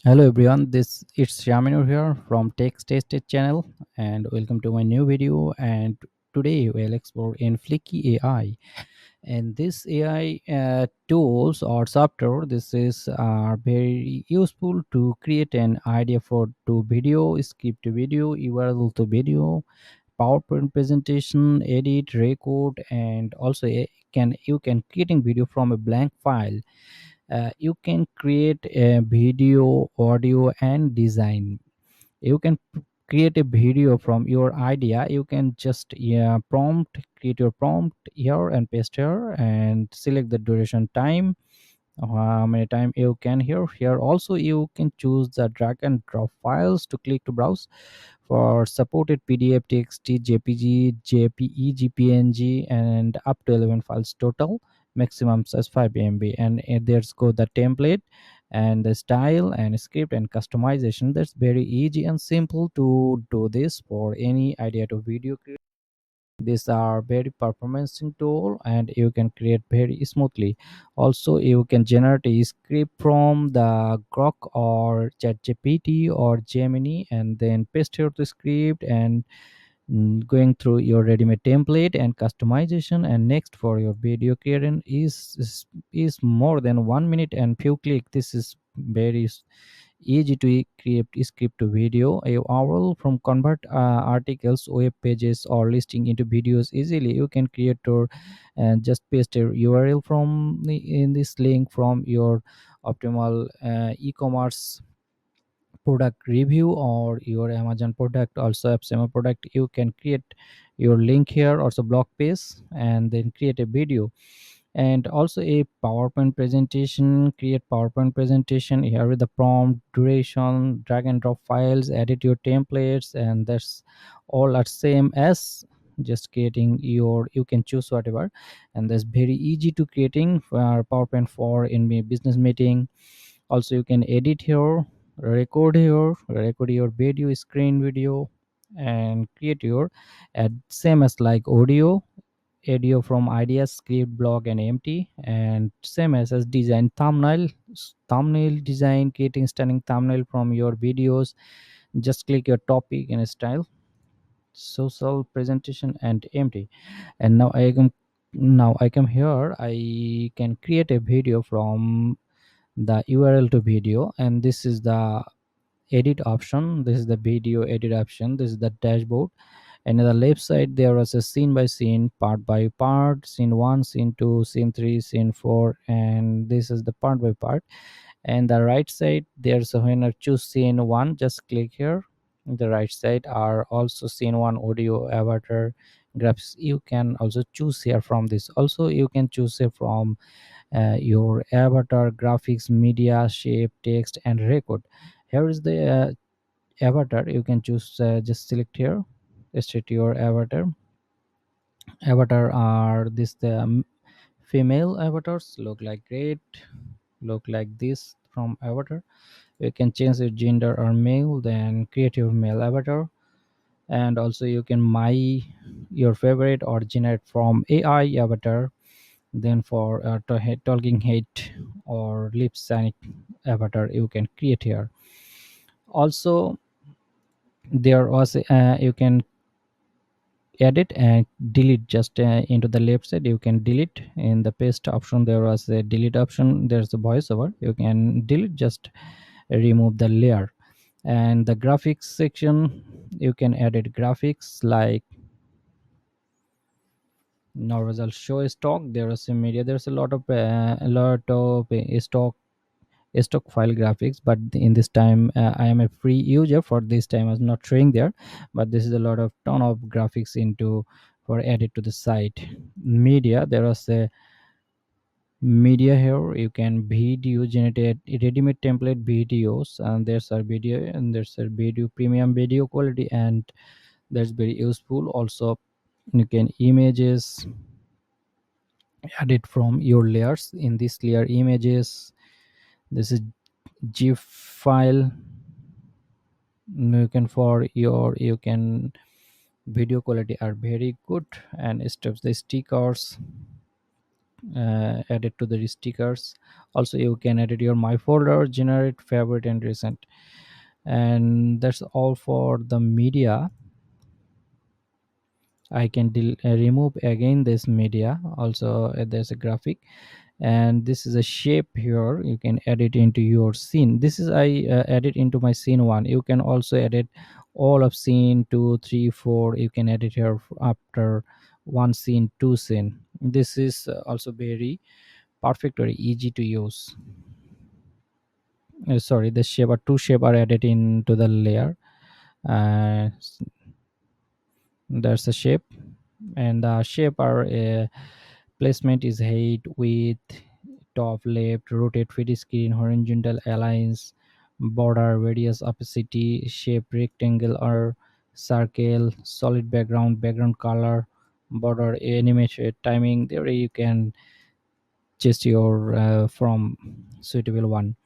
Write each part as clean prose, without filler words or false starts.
Hello everyone, this it's Shaminu here from Text Tasted channel and welcome to my new video. And today we'll explore in Fliki.ai. And this AI tools or software, this is very useful to create an idea for to video, script to video, URL to video, PowerPoint presentation, edit, record, and also can you can creating video from a blank file. You can create a video, audio, and design. You can create a video from your idea. You can just prompt, create your prompt here and paste here and select the duration time, how many time you can here also you can choose the drag and drop files to click to browse for supported PDF, TXT, JPG, JPEG, PNG, and up to 11 files total. Maximum size 5 MB. And there's go the template and the style and script and customization. That's very easy and simple to do this for any idea to video. These are very performance tool and you can create very smoothly. Also you can generate a script from the grok or ChatGPT or Gemini and then paste your the script and going through your ready-made template and customization. And next for your video creation is more than 1 minute and few click. This is very easy to create script to video. A oral from convert articles, web pages, or listing into videos easily. You can create or just paste a URL from in this link from your optimal e-commerce product review or your Amazon product, also FCMO product. You can create your link here, also blog page, and then create a video. And also a PowerPoint presentation, create PowerPoint presentation here with the prompt, duration, drag and drop files, edit your templates, and that's all are same as just creating your, you can choose whatever. And that's very easy to creating for PowerPoint for in a business meeting. Also you can edit here, record your video, screen video, and create your at same as like audio from ideas, script, blog, and empty. And same as design thumbnail design, creating stunning thumbnail from your videos. Just click your topic and style, social presentation, and empty. And now I come here, I can create a video from the URL to video. And this is the edit option, this is the video edit option, this is the dashboard. And on the left side there was a scene by scene, part by part, scene 1, scene 2, scene 3, scene 4, and this is the part by part. And the right side there's a, when I choose scene 1, just click here. The right side are also scene 1, audio, avatar, graphics. You can also choose here from this. Also you can choose here from your avatar, graphics, media, shape, text, and record. Here is the avatar. You can choose, just select here, state your avatar are this the female avatars, look like great, look like this from avatar. You can change the gender or male, then create your male avatar. And also you can my your favorite or generate from AI avatar. Then for talking head or lip sync avatar you can create here. Also there was you can edit and delete, just into the left side you can delete. In the paste option there was a delete option, there's the voiceover, you can delete, just remove the layer. And the graphics section, you can edit graphics like normal show stock. There is some media, there's a lot of stock file graphics, but in this time I am a free user for this time, I was not showing there. But this is a lot of ton of graphics into for added to the site. Media, there was a media here, you can video generate ready-made template videos, and there's a video, and there's a video premium video quality, and that's very useful. Also you can images, edit from your layers. In this layer images, this is gif file. You can for your, you can video quality are very good. And steps the stickers, add it to the stickers. Also you can edit your my folder, generate favorite and recent. And that's all for the media. I can remove again this media. Also there's a graphic, and this is a shape here. You can edit into your scene. This is I edit into my scene one. You can also edit all of scene two, three, four. You can edit here after one scene, two scene. This is also very perfect, very easy to use. Sorry, the shape or two shape are added into the layer. uh, that's the shape, and the shape are placement is height, width, top, left, rotate, fit screen, horizontal aligns, border, radius, opacity, shape, rectangle or circle, solid background, background color, border, animation, timing. There you can just your from suitable one.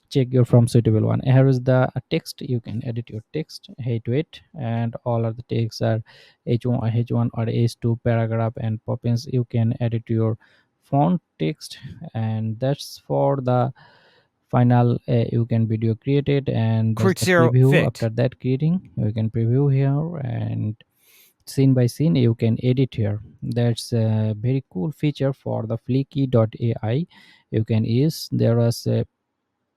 Check your from suitable one. Here is the text. You can edit your text, height, weight, and all of the texts are h1 or h2 paragraph and poppins. You can edit your font text, and that's for the final you can video created, and that's Quick the Zero preview. Fit. After that creating, you can preview here, and scene by scene you can edit here. That's a very cool feature for the Fliki.ai. You can use. There was a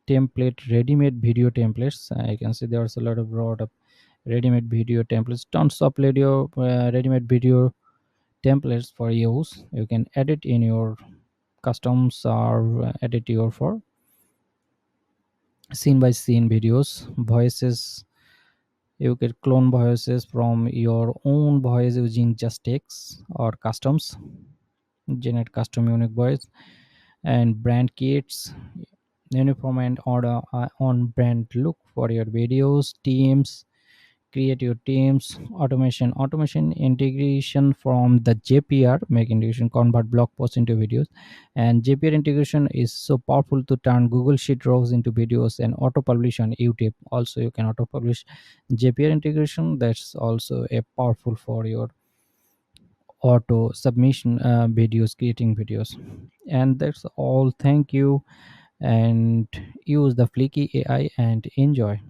template, ready-made video templates. I can see there's a lot of ready-made video templates. Tons of video ready-made video templates for use. You can edit in your customs or edit your for scene by scene videos. Voices, you can clone voices from your own voice using just text or customs, generate custom unique voice. And brand kits, uniform and order on brand look for your videos. Teams, create your teams. Automation integration from the JPR, make integration, convert blog post into videos. And JPR integration is so powerful to turn Google Sheet rows into videos and auto publish on YouTube. Also you can auto publish. JPR integration, that's also a powerful for your auto submission videos, creating videos. And that's all. Thank you, and use the Flicky AI and enjoy.